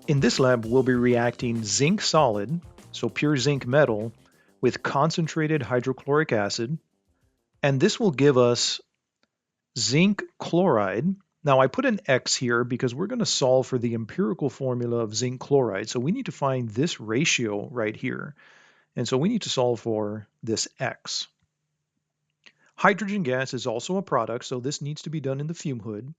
In this lab, we'll be reacting zinc solid, so pure zinc metal, with concentrated hydrochloric acid, and this will give us zinc chloride. Now I put an X here because we're going to solve for the empirical formula of zinc chloride, so we need to find this ratio right here, and so we need to solve for this X. Hydrogen gas is also a product, so this needs to be done in the fume hood.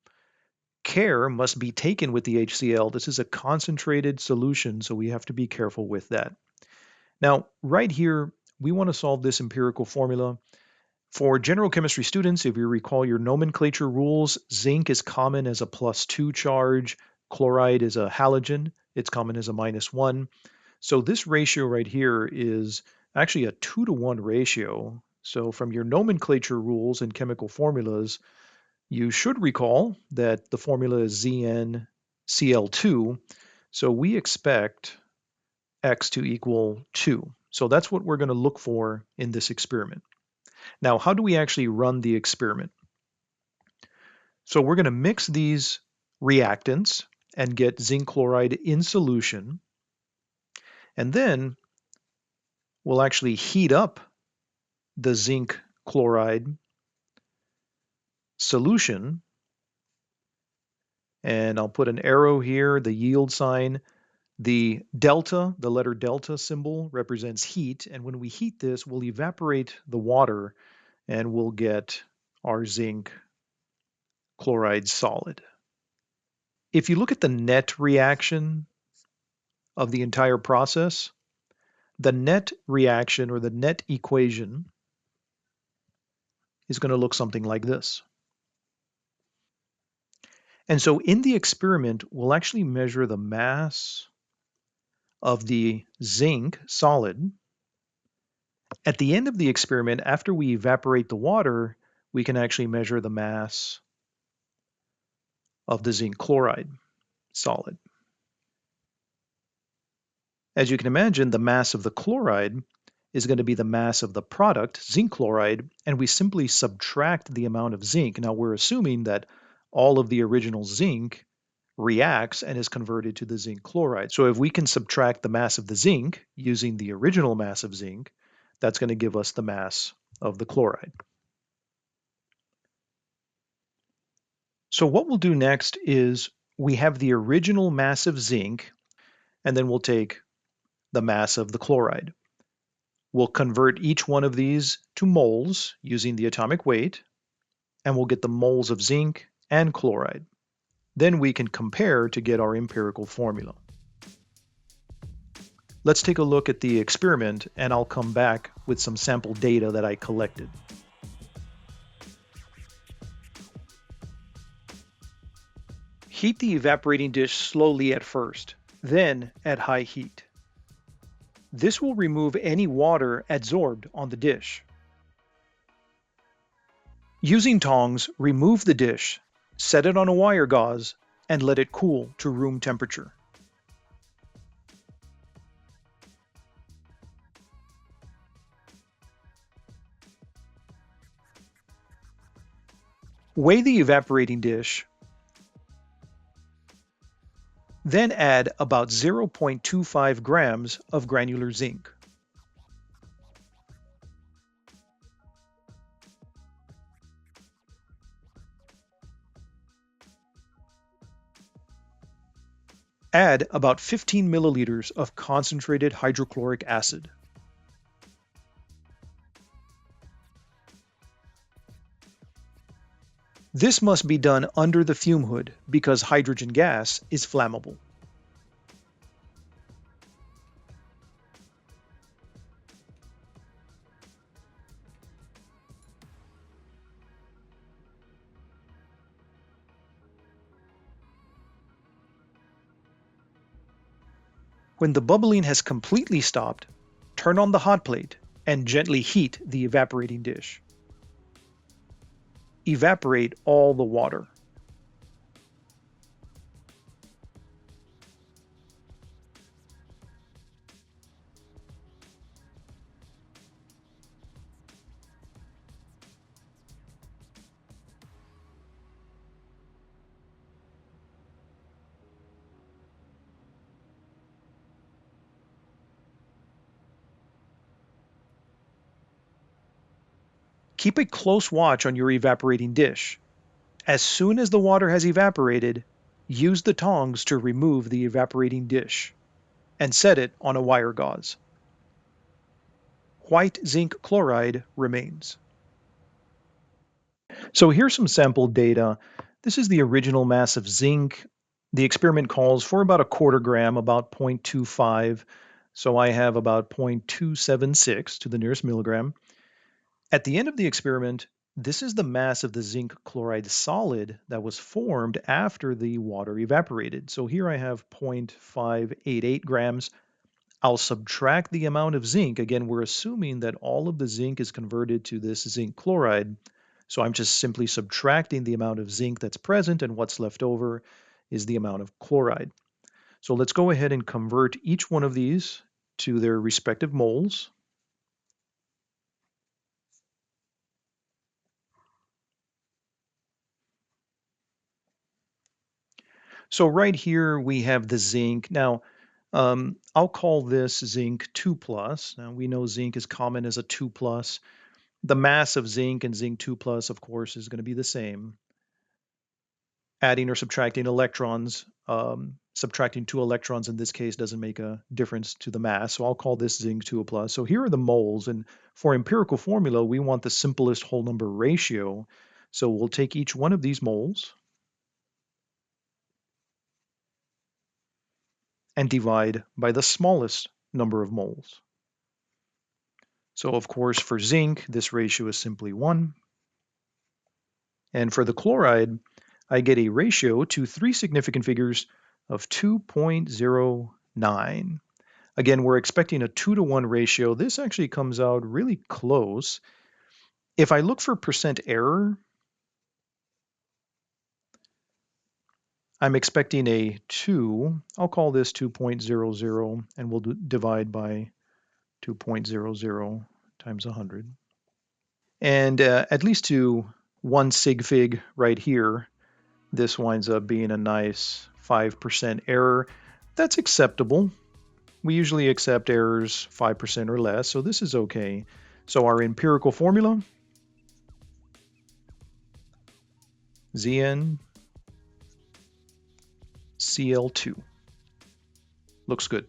Care must be taken with the HCl. This is a concentrated solution, so we have to be careful with that. Now, right here, we want to solve this empirical formula. For general chemistry students, if you recall your nomenclature rules, zinc is common as a +2 charge, chloride is a halogen, it's common as a -1. So this ratio right here is actually a 2-to-1 ratio. So from your nomenclature rules and chemical formulas, you should recall that the formula is ZnCl2, so we expect X to equal 2. So that's what we're going to look for in this experiment. Now, how do we actually run the experiment? So we're going to mix these reactants and get zinc chloride in solution, and then we'll actually heat up the zinc chloride solution, and I'll put an arrow here, the yield sign. The delta, the letter delta symbol, represents heat, and when we heat this, we'll evaporate the water and we'll get our zinc chloride solid. If you look at the net reaction of the entire process, the net reaction or the net equation is going to look something like this. And so in the experiment, we'll actually measure the mass of the zinc solid. At the end of the experiment, after we evaporate the water, we can actually measure the mass of the zinc chloride solid. As you can imagine, the mass of the chloride is going to be the mass of the product, zinc chloride, and we simply subtract the amount of zinc. Now we're assuming that all of the original zinc reacts and is converted to the zinc chloride. So if we can subtract the mass of the zinc using the original mass of zinc, that's going to give us the mass of the chloride. So what we'll do next is we have the original mass of zinc, and then we'll take the mass of the chloride. We'll convert each one of these to moles using the atomic weight, and we'll get the moles of zinc and chloride. Then we can compare to get our empirical formula. Let's take a look at the experiment, and I'll come back with some sample data that I collected. Heat the evaporating dish slowly at first, then at high heat. This will remove any water adsorbed on the dish. Using tongs, remove the dish, set it on a wire gauze, and let it cool to room temperature. Weigh the evaporating dish, then add about 0.25 grams of granular zinc. Add about 15 milliliters of concentrated hydrochloric acid. This must be done under the fume hood because hydrogen gas is flammable. When the bubbling has completely stopped, turn on the hot plate and gently heat the evaporating dish. Evaporate all the water. Keep a close watch on your evaporating dish. As soon as the water has evaporated, use the tongs to remove the evaporating dish and set it on a wire gauze. White zinc chloride remains. So here's some sample data. This is the original mass of zinc. The experiment calls for about a quarter gram, about 0.25. So I have about 0.276 to the nearest milligram. At the end of the experiment, this is the mass of the zinc chloride solid that was formed after the water evaporated. So here I have 0.588 grams. I'll subtract the amount of zinc. Again, we're assuming that all of the zinc is converted to this zinc chloride. So I'm just simply subtracting the amount of zinc that's present, and what's left over is the amount of chloride. So let's go ahead and convert each one of these to their respective moles. So right here we have the zinc. Now, I'll call this zinc 2 plus. Now we know zinc is common as a 2 plus. The mass of zinc and zinc 2 plus, of course, is going to be the same. Adding or subtracting electrons, subtracting 2 electrons in this case doesn't make a difference to the mass. So I'll call this zinc 2 plus. So here are the moles. And for empirical formula, we want the simplest whole number ratio. So we'll take each one of these moles and divide by the smallest number of moles. So of course, for zinc, this ratio is simply 1. And for the chloride, I get a ratio to 3 significant figures of 2.09. Again, we're expecting a 2 to 1 ratio. This actually comes out really close. If I look for percent error, I'm expecting a 2. I'll call this 2.00, and we'll divide by 2.00 times 100. And at least to 1 sig fig right here, this winds up being a nice 5% error. That's acceptable. We usually accept errors 5% or less, so this is okay. So our empirical formula, ZnCl2, looks good.